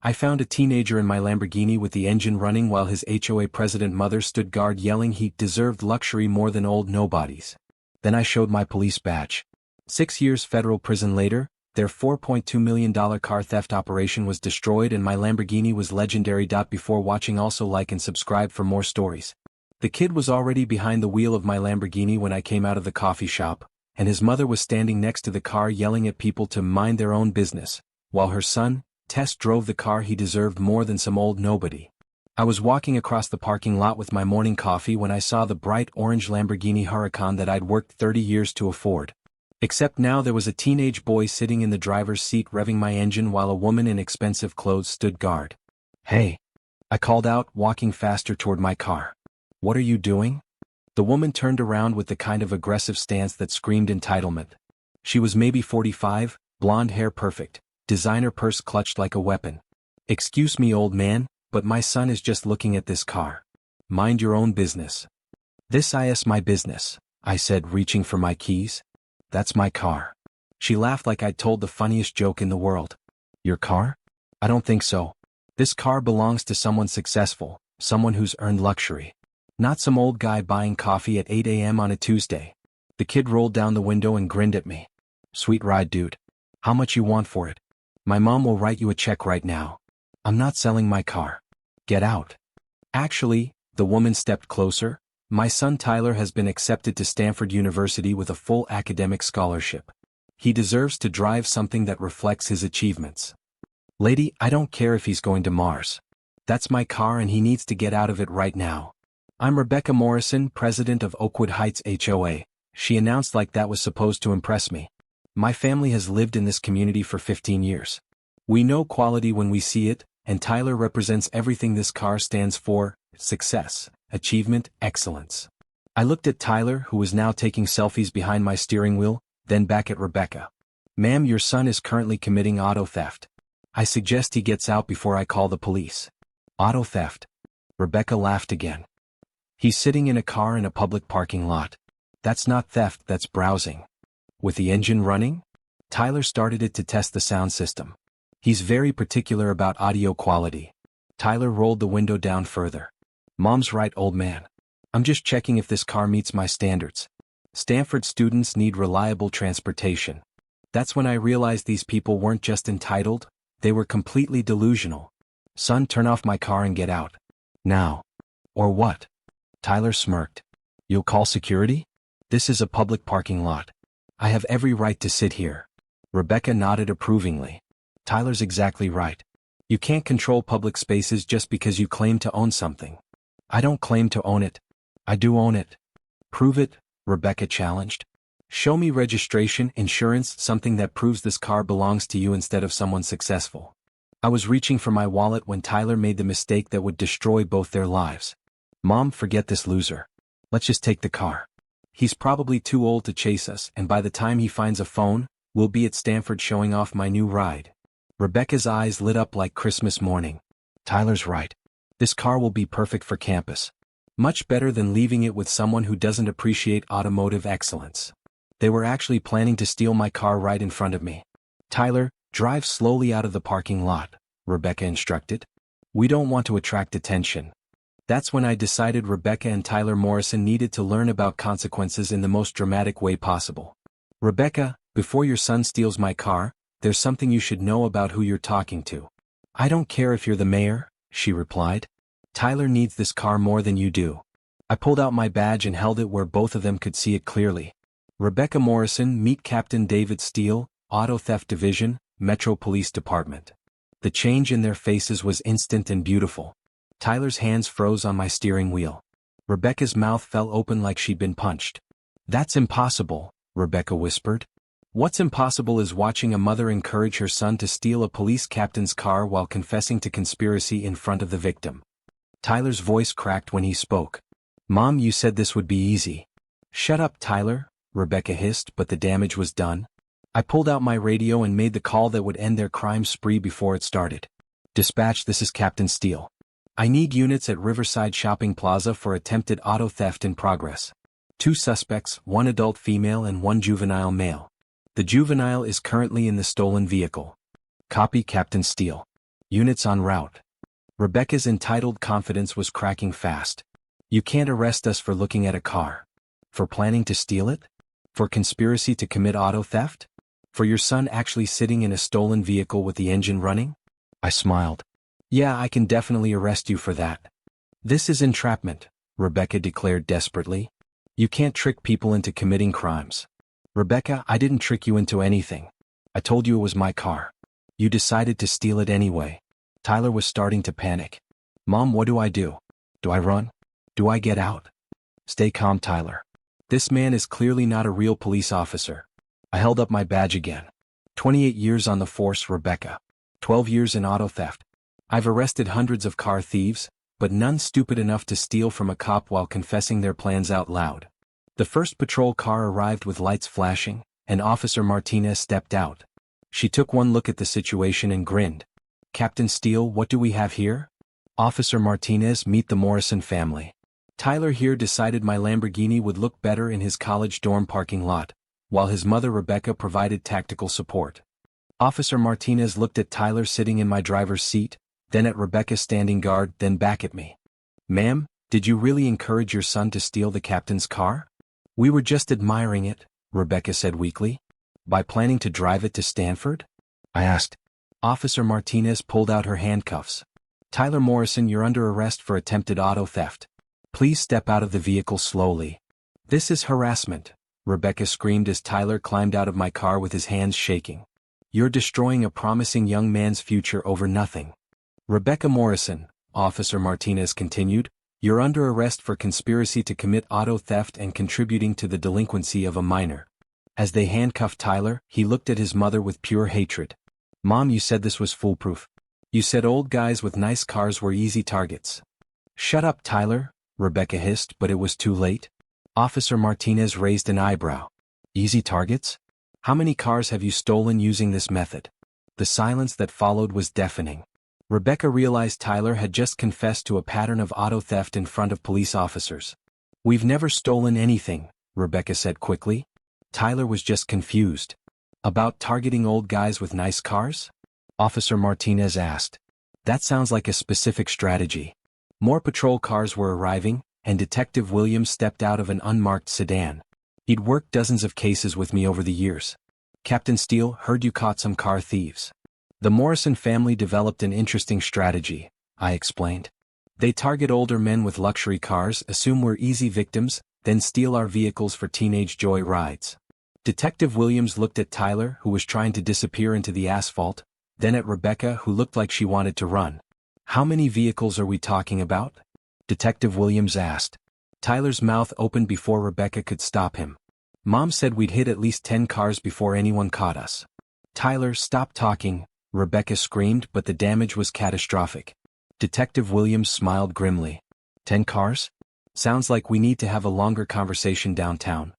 I found a teenager in my Lamborghini with the engine running while his HOA president mother stood guard yelling he deserved luxury more than old nobodies. Then I showed my police badge. 6 years federal prison later, their $4.2 million car theft operation was destroyed and my Lamborghini was legendary. Before watching, also like and subscribe for more stories. The kid was already behind the wheel of my Lamborghini when I came out of the coffee shop, and his mother was standing next to the car yelling at people to mind their own business, while her son, Tess, drove the car he deserved more than some old nobody. I was walking across the parking lot with my morning coffee when I saw the bright orange Lamborghini Huracan that I'd worked 30 years to afford. Except now there was a teenage boy sitting in the driver's seat revving my engine while a woman in expensive clothes stood guard. "Hey!" I called out, walking faster toward my car. "What are you doing?" The woman turned around with the kind of aggressive stance that screamed entitlement. She was maybe 45, blonde hair perfect, designer purse clutched like a weapon. "Excuse me, old man, but my son is just looking at this car. Mind your own business." "This is my business," I said, reaching for my keys. "That's my car." She laughed like I'd told the funniest joke in the world. "Your car? I don't think so. This car belongs to someone successful, someone who's earned luxury. Not some old guy buying coffee at 8 a.m. on a Tuesday." The kid rolled down the window and grinned at me. "Sweet ride, dude. How much you want for it?" "My mom will write you a check right now." "I'm not selling my car." "Get out." "Actually," the woman stepped closer, "my son Tyler has been accepted to Stanford University with a full academic scholarship. He deserves to drive something that reflects his achievements." "Lady, I don't care if he's going to Mars. That's my car and he needs to get out of it right now." "I'm Rebecca Morrison, president of Oakwood Heights HOA, she announced like that was supposed to impress me. "My family has lived in this community for 15 years. We know quality when we see it, and Tyler represents everything this car stands for: success, achievement, excellence." I looked at Tyler, who was now taking selfies behind my steering wheel, then back at Rebecca. "Ma'am, your son is currently committing auto theft. I suggest he gets out before I call the police." "Auto theft?" Rebecca laughed again. "He's sitting in a car in a public parking lot. That's not theft, that's browsing." "With the engine running?" Tyler started it to test the sound system. He's very particular about audio quality. Tyler rolled the window down further. "Mom's right, old man. I'm just checking if this car meets my standards. Stanford students need reliable transportation." That's when I realized these people weren't just entitled, they were completely delusional. "Son, turn off my car and get out. Now." "Or what?" Tyler smirked. "You'll call security? This is a public parking lot. I have every right to sit here." Rebecca nodded approvingly. "Tyler's exactly right. You can't control public spaces just because you claim to own something." "I don't claim to own it. I do own it." "Prove it," Rebecca challenged. "Show me registration, insurance, something that proves this car belongs to you instead of someone successful." I was reaching for my wallet when Tyler made the mistake that would destroy both their lives. "Mom, forget this loser. Let's just take the car. He's probably too old to chase us, and by the time he finds a phone, we'll be at Stanford showing off my new ride." Rebecca's eyes lit up like Christmas morning. "Tyler's right. This car will be perfect for campus. Much better than leaving it with someone who doesn't appreciate automotive excellence." They were actually planning to steal my car right in front of me. "Tyler, drive slowly out of the parking lot," Rebecca instructed. "We don't want to attract attention." That's when I decided Rebecca and Tyler Morrison needed to learn about consequences in the most dramatic way possible. "Rebecca, before your son steals my car, there's something you should know about who you're talking to." "I don't care if you're the mayor," she replied. "Tyler needs this car more than you do." I pulled out my badge and held it where both of them could see it clearly. "Rebecca Morrison, meet Captain David Steele, Auto Theft Division, Metro Police Department." The change in their faces was instant and beautiful. Tyler's hands froze on my steering wheel. Rebecca's mouth fell open like she'd been punched. "That's impossible," Rebecca whispered. "What's impossible is watching a mother encourage her son to steal a police captain's car while confessing to conspiracy in front of the victim." Tyler's voice cracked when he spoke. "Mom, you said this would be easy." "Shut up, Tyler," Rebecca hissed, but the damage was done. I pulled out my radio and made the call that would end their crime spree before it started. "Dispatch, this is Captain Steele. I need units at Riverside Shopping Plaza for attempted auto theft in progress. 2 suspects, 1 adult female and 1 juvenile male. The juvenile is currently in the stolen vehicle." "Copy, Captain Steele." Units en route. Rebecca's entitled confidence was cracking fast. You can't arrest us for looking at a car. For planning to steal it? For conspiracy to commit auto theft? For your son actually sitting in a stolen vehicle with the engine running? I smiled. Yeah, I can definitely arrest you for that. This is entrapment, Rebecca declared desperately. You can't trick people into committing crimes. Rebecca, I didn't trick you into anything. I told you it was my car. You decided to steal it anyway. Tyler was starting to panic. Mom, what do I do? Do I run? Do I get out? Stay calm, Tyler. This man is clearly not a real police officer. I held up my badge again. 28 years on the force, Rebecca. 12 years in auto theft. I've arrested hundreds of car thieves, but none stupid enough to steal from a cop while confessing their plans out loud. The first patrol car arrived with lights flashing, and Officer Martinez stepped out. She took one look at the situation and grinned. Captain Steele, what do we have here? Officer Martinez, meet the Morrison family. Tyler here decided my Lamborghini would look better in his college dorm parking lot, while his mother Rebecca provided tactical support. Officer Martinez looked at Tyler sitting in my driver's seat, then at Rebecca standing guard, then back at me. Ma'am, did you really encourage your son to steal the captain's car? We were just admiring it, Rebecca said weakly. By planning to drive it to Stanford? I asked. Officer Martinez pulled out her handcuffs. Tyler Morrison, you're under arrest for attempted auto theft. Please step out of the vehicle slowly. This is harassment, Rebecca screamed as Tyler climbed out of my car with his hands shaking. You're destroying a promising young man's future over nothing. Rebecca Morrison, Officer Martinez continued, you're under arrest for conspiracy to commit auto theft and contributing to the delinquency of a minor. As they handcuffed Tyler, he looked at his mother with pure hatred. Mom, you said this was foolproof. You said old guys with nice cars were easy targets. Shut up, Tyler, Rebecca hissed, but it was too late. Officer Martinez raised an eyebrow. Easy targets? How many cars have you stolen using this method? The silence that followed was deafening. Rebecca realized Tyler had just confessed to a pattern of auto theft in front of police officers. We've never stolen anything, Rebecca said quickly. Tyler was just confused. About targeting old guys with nice cars? Officer Martinez asked. That sounds like a specific strategy. More patrol cars were arriving, and Detective Williams stepped out of an unmarked sedan. He'd worked dozens of cases with me over the years. Captain Steele, heard you caught some car thieves. The Morrison family developed an interesting strategy, I explained. They target older men with luxury cars, assume we're easy victims, then steal our vehicles for teenage joy rides. Detective Williams looked at Tyler, who was trying to disappear into the asphalt, then at Rebecca, who looked like she wanted to run. How many vehicles are we talking about? Detective Williams asked. Tyler's mouth opened before Rebecca could stop him. Mom said we'd hit at least 10 cars before anyone caught us. Tyler, stop talking, Rebecca screamed, but the damage was catastrophic. Detective Williams smiled grimly. 10 cars? Sounds like we need to have a longer conversation downtown.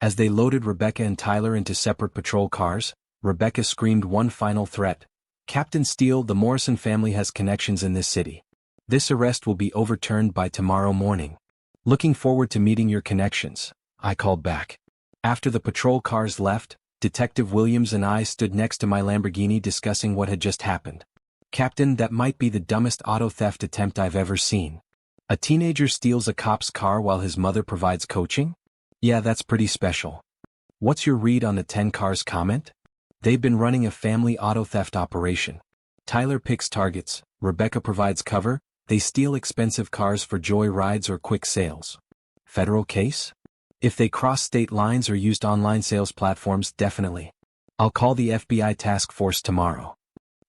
As they loaded Rebecca and Tyler into separate patrol cars, Rebecca screamed one final threat. Captain Steele, the Morrison family has connections in this city. This arrest will be overturned by tomorrow morning. Looking forward to meeting your connections, I called back. After the patrol cars left, Detective Williams and I stood next to my Lamborghini discussing what had just happened. Captain, that might be the dumbest auto theft attempt I've ever seen. A teenager steals a cop's car while his mother provides coaching? Yeah, that's pretty special. What's your read on the 10 cars comment? They've been running a family auto theft operation. Tyler picks targets, Rebecca provides cover, they steal expensive cars for joy rides or quick sales. Federal case? If they cross state lines or used online sales platforms, definitely. I'll call the FBI task force tomorrow.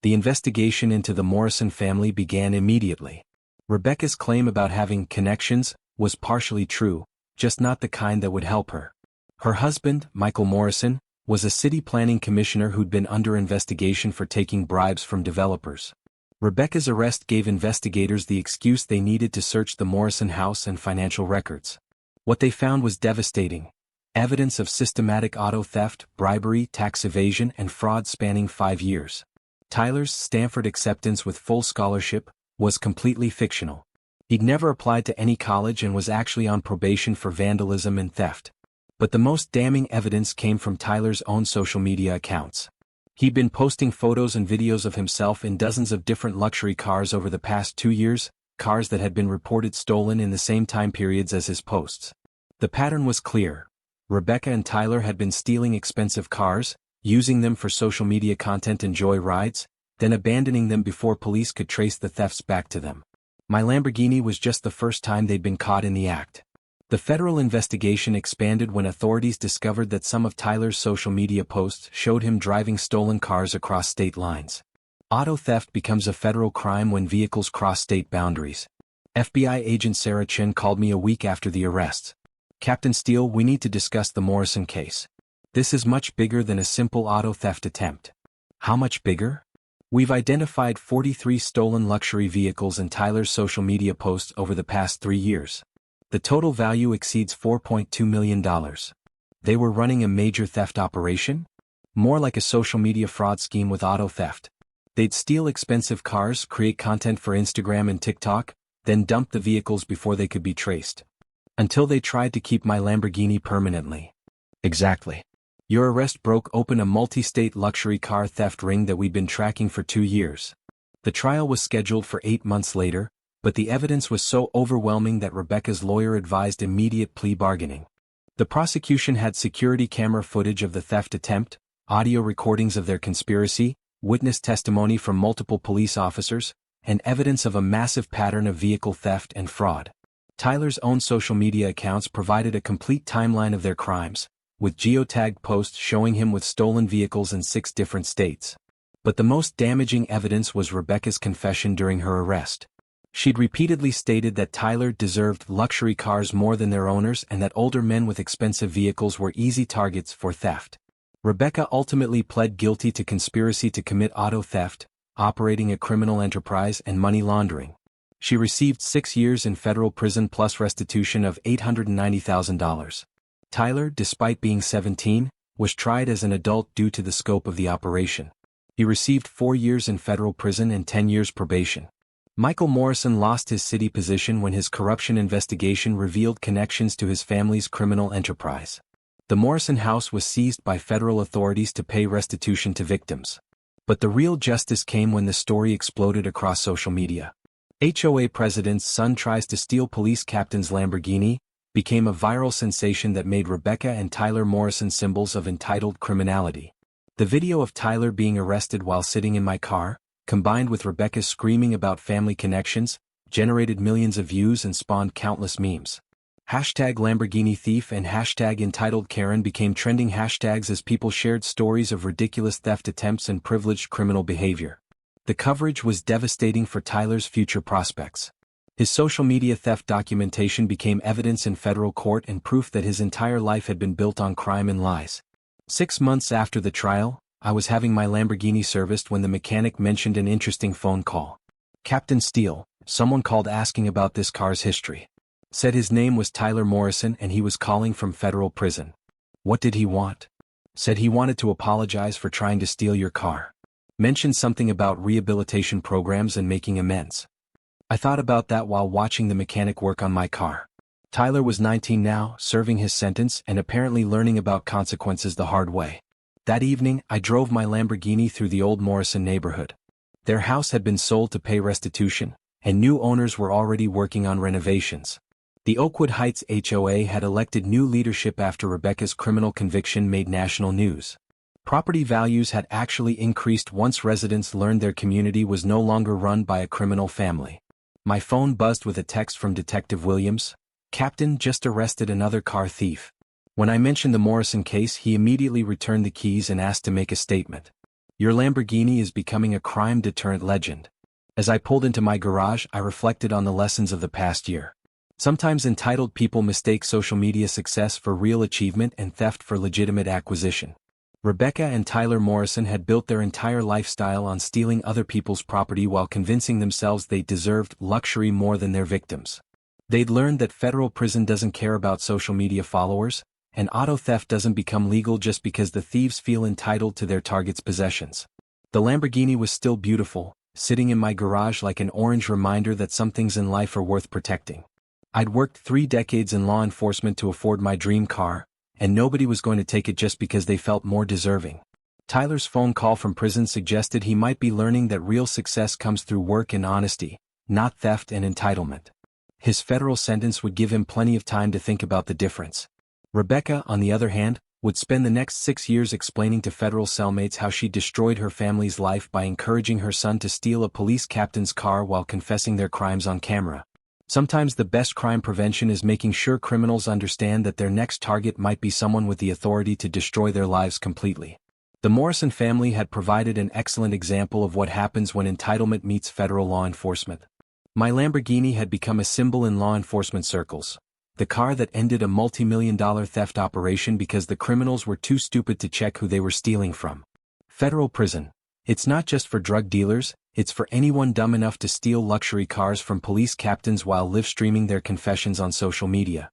The investigation into the Morrison family began immediately. Rebecca's claim about having connections was partially true, just not the kind that would help her. Her husband, Michael Morrison, was a city planning commissioner who'd been under investigation for taking bribes from developers. Rebecca's arrest gave investigators the excuse they needed to search the Morrison house and financial records. What they found was devastating. Evidence of systematic auto theft, bribery, tax evasion, and fraud spanning 5 years. Tyler's Stanford acceptance with full scholarship was completely fictional. He'd never applied to any college and was actually on probation for vandalism and theft. But the most damning evidence came from Tyler's own social media accounts. He'd been posting photos and videos of himself in dozens of different luxury cars over the past 2 years, cars that had been reported stolen in the same time periods as his posts. The pattern was clear. Rebecca and Tyler had been stealing expensive cars, using them for social media content and joy rides, then abandoning them before police could trace the thefts back to them. My Lamborghini was just the first time they'd been caught in the act. The federal investigation expanded when authorities discovered that some of Tyler's social media posts showed him driving stolen cars across state lines. Auto theft becomes a federal crime when vehicles cross state boundaries. FBI agent Sarah Chin called me a week after the arrests. "Captain Steele, we need to discuss the Morrison case. This is much bigger than a simple auto theft attempt." "How much bigger?" "We've identified 43 stolen luxury vehicles in Tyler's social media posts over the past 3 years. The total value exceeds $4.2 million. They were running a major theft operation? More like a social media fraud scheme with auto theft. They'd steal expensive cars, create content for Instagram and TikTok, then dump the vehicles before they could be traced. Until they tried to keep my Lamborghini permanently." "Exactly. Your arrest broke open a multi-state luxury car theft ring that we'd been tracking for 2 years. The trial was scheduled for 8 months later, but the evidence was so overwhelming that Rebecca's lawyer advised immediate plea bargaining. The prosecution had security camera footage of the theft attempt, audio recordings of their conspiracy, witness testimony from multiple police officers, and evidence of a massive pattern of vehicle theft and fraud. Tyler's own social media accounts provided a complete timeline of their crimes, with geotagged posts showing him with stolen vehicles in 6 different states. But the most damaging evidence was Rebecca's confession during her arrest. She'd repeatedly stated that Tyler deserved luxury cars more than their owners and that older men with expensive vehicles were easy targets for theft. Rebecca ultimately pled guilty to conspiracy to commit auto theft, operating a criminal enterprise, and money laundering. She received 6 years in federal prison plus restitution of $890,000. Tyler, despite being 17, was tried as an adult due to the scope of the operation. He received 4 years in federal prison and 10 years probation. Michael Morrison lost his city position when his corruption investigation revealed connections to his family's criminal enterprise. The Morrison house was seized by federal authorities to pay restitution to victims. But the real justice came when the story exploded across social media. HOA president's son tries to steal police captain's Lamborghini, became a viral sensation that made Rebecca and Tyler Morrison symbols of entitled criminality. The video of Tyler being arrested while sitting in my car, combined with Rebecca screaming about family connections, generated millions of views and spawned countless memes. #Lamborghini thief and #entitled Karen became trending hashtags as people shared stories of ridiculous theft attempts and privileged criminal behavior. The coverage was devastating for Tyler's future prospects. His social media theft documentation became evidence in federal court and proof that his entire life had been built on crime and lies. 6 months after the trial, I was having my Lamborghini serviced when the mechanic mentioned an interesting phone call. "Captain Steele, someone called asking about this car's history. Said his name was Tyler Morrison and he was calling from federal prison." "What did he want?" "Said he wanted to apologize for trying to steal your car. Mentioned something about rehabilitation programs and making amends." I thought about that while watching the mechanic work on my car. Tyler was 19 now, serving his sentence and apparently learning about consequences the hard way. That evening, I drove my Lamborghini through the old Morrison neighborhood. Their house had been sold to pay restitution, and new owners were already working on renovations. The Oakwood Heights HOA had elected new leadership after Rebecca's criminal conviction made national news. Property values had actually increased once residents learned their community was no longer run by a criminal family. My phone buzzed with a text from Detective Williams. "Captain, just arrested another car thief." When I mentioned the Morrison case, he immediately returned the keys and asked to make a statement. "Your Lamborghini is becoming a crime deterrent legend." As I pulled into my garage, I reflected on the lessons of the past year. Sometimes entitled people mistake social media success for real achievement and theft for legitimate acquisition. Rebecca and Tyler Morrison had built their entire lifestyle on stealing other people's property while convincing themselves they deserved luxury more than their victims. They'd learned that federal prison doesn't care about social media followers, and auto theft doesn't become legal just because the thieves feel entitled to their target's possessions. The Lamborghini was still beautiful, sitting in my garage like an orange reminder that some things in life are worth protecting. I'd worked 3 decades in law enforcement to afford my dream car, and nobody was going to take it just because they felt more deserving. Tyler's phone call from prison suggested he might be learning that real success comes through work and honesty, not theft and entitlement. His federal sentence would give him plenty of time to think about the difference. Rebecca, on the other hand, would spend the next 6 years explaining to federal cellmates how she destroyed her family's life by encouraging her son to steal a police captain's car while confessing their crimes on camera. Sometimes the best crime prevention is making sure criminals understand that their next target might be someone with the authority to destroy their lives completely. The Morrison family had provided an excellent example of what happens when entitlement meets federal law enforcement. My Lamborghini had become a symbol in law enforcement circles. The car that ended a multi-million-dollar theft operation because the criminals were too stupid to check who they were stealing from. Federal prison. It's not just for drug dealers, it's for anyone dumb enough to steal luxury cars from police captains while live streaming their confessions on social media.